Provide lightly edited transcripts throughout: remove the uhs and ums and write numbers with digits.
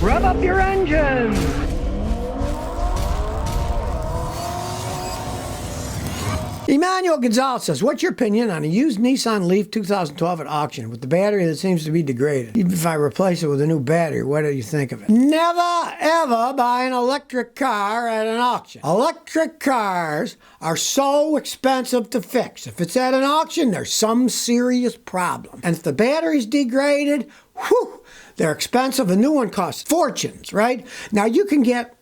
Rev up your engines! Emmanuel Gonzalez says, what's your opinion on a used Nissan Leaf 2012 at auction with the battery that seems to be degraded? Even if I replace it with a new battery, what do you think of it? Never, ever buy an electric car at an auction. Electric cars are so expensive to fix. If it's at an auction, there's some serious problem. And if the battery's degraded, whew, they're expensive. A new one costs fortunes, right? Now, you can get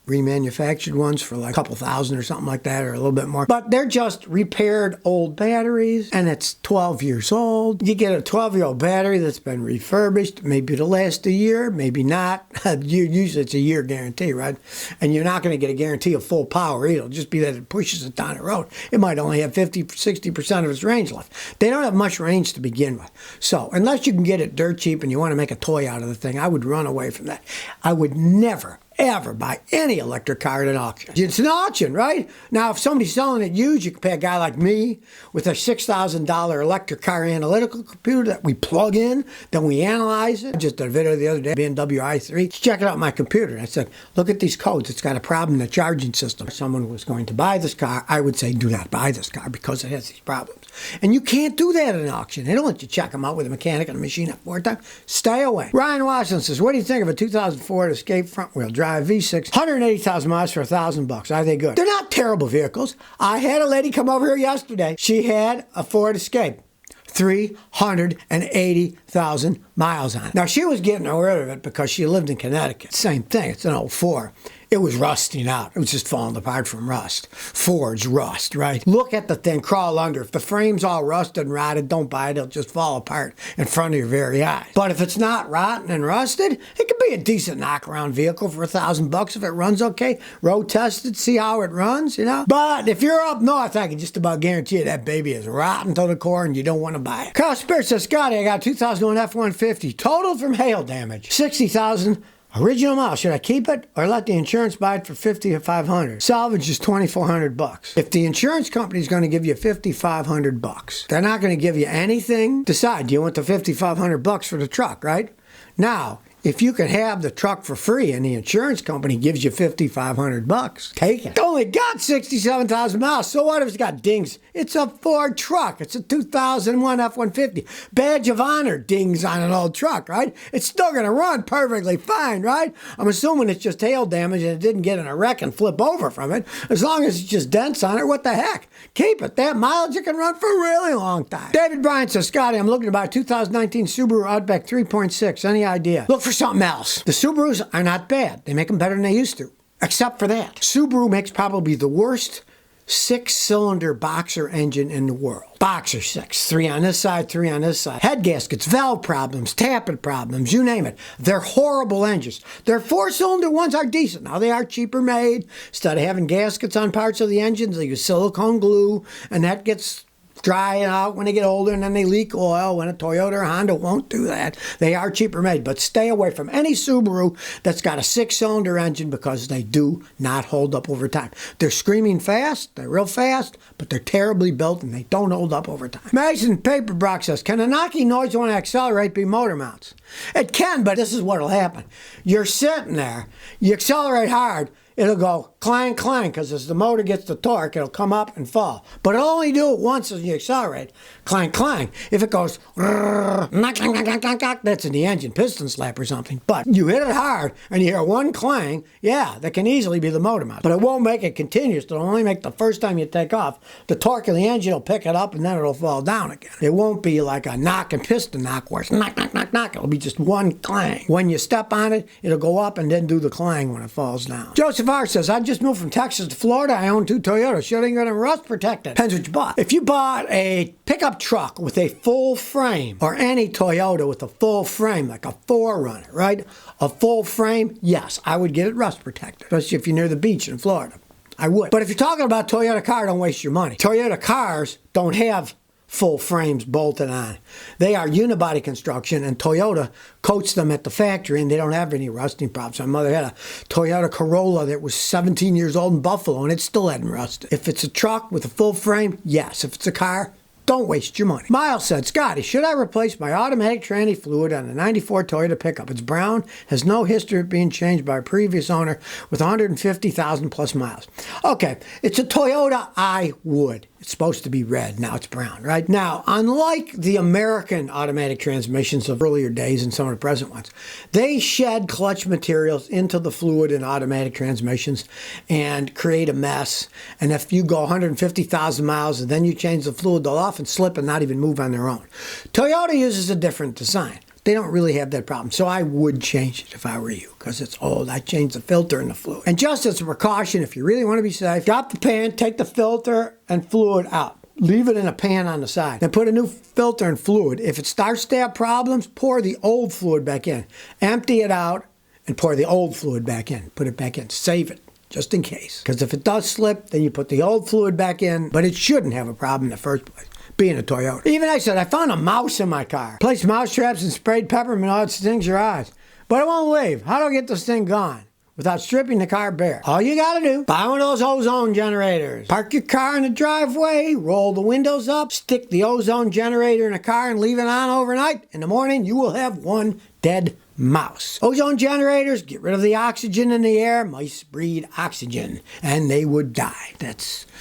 remanufactured ones for like a couple thousand or something like that, or a little bit more. But they're just repaired old batteries, and it's 12 years old. You get a 12-year-old battery that's been refurbished, maybe it'll last a year, maybe not. Usually it's a year guarantee, right? And you're not going to get a guarantee of full power either. It'll just be that it pushes it down the road. It might only have 50, 60% of its range left. They don't have much range to begin with. So unless you can get it dirt cheap and you want to make a toy out of the thing, I would run away from that. I would never ever buy any electric car at an auction. It's an auction, right? Now, if somebody's selling it used, you can pay a guy like me with a $6,000 electric car analytical computer that we plug in, then we analyze it. I just did a video the other day, BMW i3. Check it out on my computer. And I said, look at these codes. It's got a problem in the charging system. If someone was going to buy this car, I would say, do not buy this car because it has these problems. And you can't do that at an auction. They don't let you check them out with a mechanic and a machine at 4 times. Stay away. Ryan Washington says, what do you think of a 2004 Escape front-wheel drive V6, 180,000 miles for $1,000? Are they good? They're not terrible vehicles. I had a lady come over here yesterday. She had a Ford Escape. 380,000 miles on it. Now, she was getting rid of it because she lived in Connecticut. Same thing. It's an 04. It was rusting out. It was just falling apart from rust. Ford's rust, right? Look at the thing, crawl under. If the frame's all rusted and rotted, don't buy it. It'll just fall apart in front of your very eyes. But if it's not rotten and rusted, it could be a decent knock-around vehicle for $1,000 if it runs okay. Road tested, see how it runs, you know? But if you're up north, I can just about guarantee you that baby is rotten to the core and you don't want to buy it. Carl Spears says, Scotty, I got a 2001 F-150, totaled from hail damage. 60,000 original miles. Should I keep it or let the insurance buy it for $50 or $500? Salvage is $2,400. If the insurance company is going to give you $5,500, they're not going to give you anything. Decide, do you want the $5,500 for the truck, right? Now, if you can have the truck for free and the insurance company gives you $5,500, take it. It's only got 67,000 miles. So what if it's got dings? It's a Ford truck. It's a 2001 F-150. Badge of honor dings on an old truck, right? It's still going to run perfectly fine, right? I'm assuming it's just hail damage and it didn't get in a wreck and flip over from it. As long as it's just dents on it, what the heck? Keep it. That mileage it can run for a really long time. David Bryant says, Scotty, I'm looking to buy a 2019 Subaru Outback 3.6. Any idea? Look for something else. The Subarus are not bad. They make them better than they used to. Except for that. Subaru makes probably the worst 6-cylinder boxer engine in the world. Boxer 6. 3 on this side, 3 on this side. Head gaskets, valve problems, tappet problems, you name it. They're horrible engines. Their 4-cylinder ones are decent. Now, they are cheaper made. Instead of having gaskets on parts of the engines, they use silicone glue, and that gets dry out when they get older, and then they leak oil. When a Toyota or Honda won't do that. They are cheaper made, but stay away from any Subaru that's got a 6-cylinder engine because they do not hold up over time. They're screaming fast, they're real fast, but they're terribly built and they don't hold up over time. Mason Paperbrock says, can a knocking noise when I accelerate be motor mounts? It can, but this is what'll happen. You're sitting there, you accelerate hard, it'll go clang, clang, because as the motor gets the torque, it'll come up and fall. But it'll only do it once as you accelerate. Clang, clang. If it goes, knock, knock, knock, knock, knock, knock, that's in the engine piston slap or something. But you hit it hard and you hear one clang, yeah, that can easily be the motor mount. But it won't make it continuous. It'll only make the first time you take off. The torque of the engine will pick it up and then it'll fall down again. It won't be like a knock and piston knock where it's knock, knock, knock, knock. It'll be just one clang. When you step on it, it'll go up and then do the clang when it falls down. Joseph R. says, I just moved from Texas to Florida. I own 2 Toyotas. Should I get them rust protected? Depends what you bought. If you bought a pickup truck with a full frame, or any Toyota with a full frame, like a 4Runner, right? A full frame, yes, I would get it rust protected, especially if you're near the beach in Florida. I would. But if you're talking about Toyota car, don't waste your money. Toyota cars don't have full frames bolted on. They are unibody construction, and Toyota coats them at the factory, and they don't have any rusting problems. My mother had a Toyota Corolla that was 17 years old in Buffalo, and it still hadn't rusted. If it's a truck with a full frame, yes. If it's a car, Don't waste your money. Miles said, Scotty, should I replace my automatic tranny fluid on a 94 Toyota pickup? It's brown, has no history of being changed by a previous owner with 150,000 plus miles. Okay, it's a Toyota, I would. It's supposed to be red, now it's brown, right? Now, unlike the American automatic transmissions of earlier days and some of the present ones, they shed clutch materials into the fluid in automatic transmissions and create a mess. And if you go 150,000 miles and then you change the fluid, they'll often slip and not even move on their own. Toyota uses a different design. They don't really have that problem. So I would change it if I were you, because it's old. I'd change the filter and the fluid. And just as a precaution, if you really want to be safe, drop the pan, take the filter and fluid out. Leave it in a pan on the side. Then put a new filter and fluid. If it starts to have problems, pour the old fluid back in. Empty it out and pour the old fluid back in. Put it back in. Save it, just in case. Because if it does slip, then you put the old fluid back in, but it shouldn't have a problem in the first place. Being a Toyota. Even I said, I found a mouse in my car. Placed mouse traps and sprayed peppermint oil. It stings your eyes. But it won't leave. How do I get this thing gone without stripping the car bare? All you gotta do, buy one of those ozone generators. Park your car in the driveway, roll the windows up, stick the ozone generator in the car and leave it on overnight. In the morning, you will have one dead mouse. Ozone generators get rid of the oxygen in the air. Mice breathe oxygen and they would die.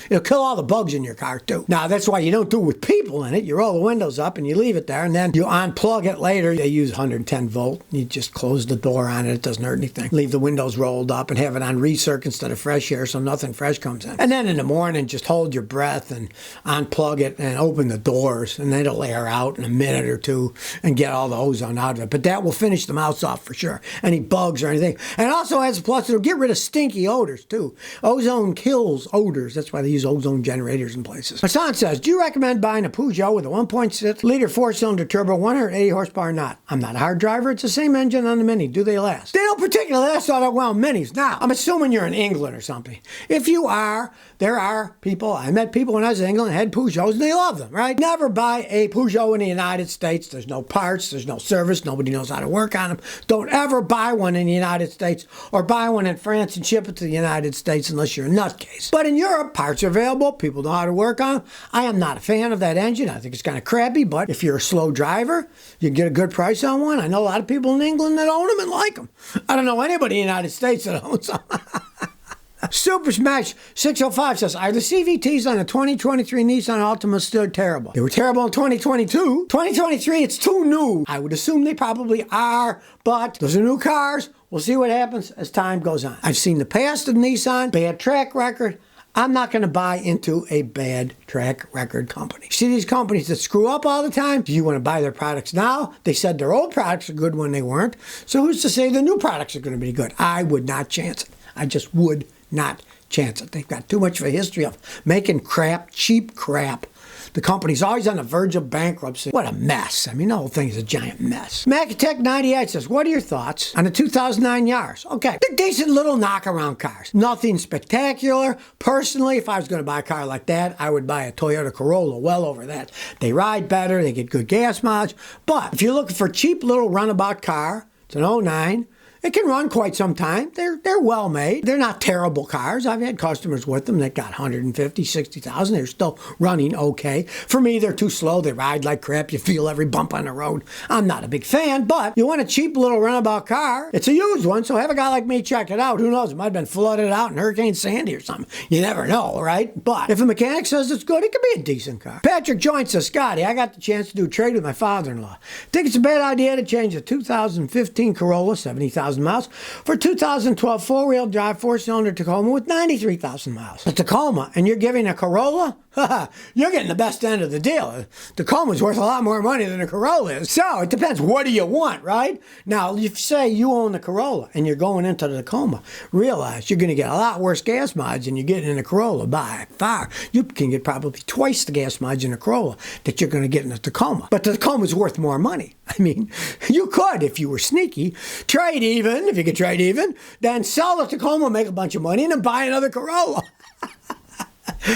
It'll kill all the bugs in your car too. Now that's why you don't do it with people in it. You roll the windows up and you leave it there and then you unplug it later. They use 110 volt. You just close the door on it. It doesn't hurt anything. Leave the windows rolled up and have it on recirc instead of fresh air so nothing fresh comes in. And then in the morning just hold your breath and unplug it and open the doors and then it'll air out in a minute or two and get all the ozone out of it. But that will finish the mouse off for sure. Any bugs or anything. And it also has a plus, it'll get rid of stinky odors too. Ozone kills odors. That's why they use ozone generators in places. Hassan says, do you recommend buying a Peugeot with a 1.6 liter 4-cylinder turbo, 180 horsepower or not? I'm not a hard driver. It's the same engine on the Mini. Do they last? They don't particularly last all that well, Minis. Now, I'm assuming you're in England or something. If you are, there are people, I met people when I was in England, had Peugeots, and they love them, right? Never buy a Peugeot in the United States. There's no parts, there's no service, nobody knows how to work on them. Don't ever buy one in the United States or buy one in France and ship it to the United States unless you're a nutcase. But in Europe, parts are available, people know how to work on them. I am not a fan of that engine. I think it's kind of crappy, but if you're a slow driver, you can get a good price on one. I know a lot of people in England that own them and like them. I don't know anybody in the United States that owns them. Super Smash 605 says, are the CVTs on the 2023 Nissan Altima still terrible? They were terrible in 2022. 2023, it's too new. I would assume they probably are, but those are new cars. We'll see what happens as time goes on. I've seen the past of Nissan, bad track record. I'm not going to buy into a bad track record company. See these companies that screw up all the time? Do you want to buy their products now? They said their old products are good when they weren't. So who's to say the new products are going to be good? I would not chance it. I just would not chance it. They've got too much of a history of making crap, cheap crap. The company's always on the verge of bankruptcy. What a mess. I mean, the whole thing is a giant mess. Macatech98 says, what are your thoughts on the 2009 Yaris? Okay, they're decent little knockaround cars. Nothing spectacular. Personally, if I was going to buy a car like that, I would buy a Toyota Corolla, well over that. They ride better, they get good gas mileage. But if you're looking for a cheap little runabout car, it's an '09. It can run quite some time. They're well made. They're not terrible cars. I've had customers with them that got 150, 60,000. They're still running okay. For me, they're too slow. They ride like crap. You feel every bump on the road. I'm not a big fan, but you want a cheap little runabout car. It's a used one, so have a guy like me check it out. Who knows? It might have been flooded out in Hurricane Sandy or something. You never know, right? But if a mechanic says it's good, it could be a decent car. Patrick Joint says, Scotty, I got the chance to do a trade with my father-in-law. Think it's a bad idea to change a 2015 Corolla, 70,000 miles, for 2012 four-wheel drive 4-cylinder Tacoma with 93,000 miles. A Tacoma, and you're giving a Corolla? You're getting the best end of the deal. Tacoma's worth a lot more money than a Corolla is. So it depends. What do you want, right? Now, if say you own the Corolla and you're going into the Tacoma, realize you're going to get a lot worse gas mileage than you're getting in a Corolla by far. You can get probably twice the gas mileage in a Corolla that you're going to get in a Tacoma. But the Tacoma's worth more money. I mean, you could, if you were sneaky, trade even, if you could trade even, then sell the Tacoma, make a bunch of money, and then buy another Corolla.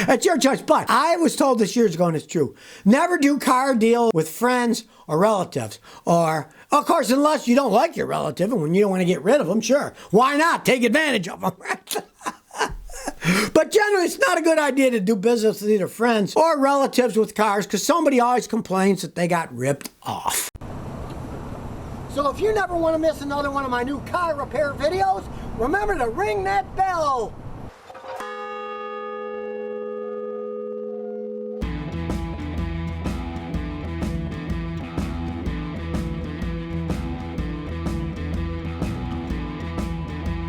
That's your choice. But I was told this years ago, and it's true, never do car deal with friends or relatives. Or, of course, unless you don't like your relative and when you don't want to get rid of them, sure. Why not? Take advantage of them. But generally, it's not a good idea to do business with either friends or relatives with cars because somebody always complains that they got ripped off. So if you never want to miss another one of my new car repair videos, remember to ring that bell.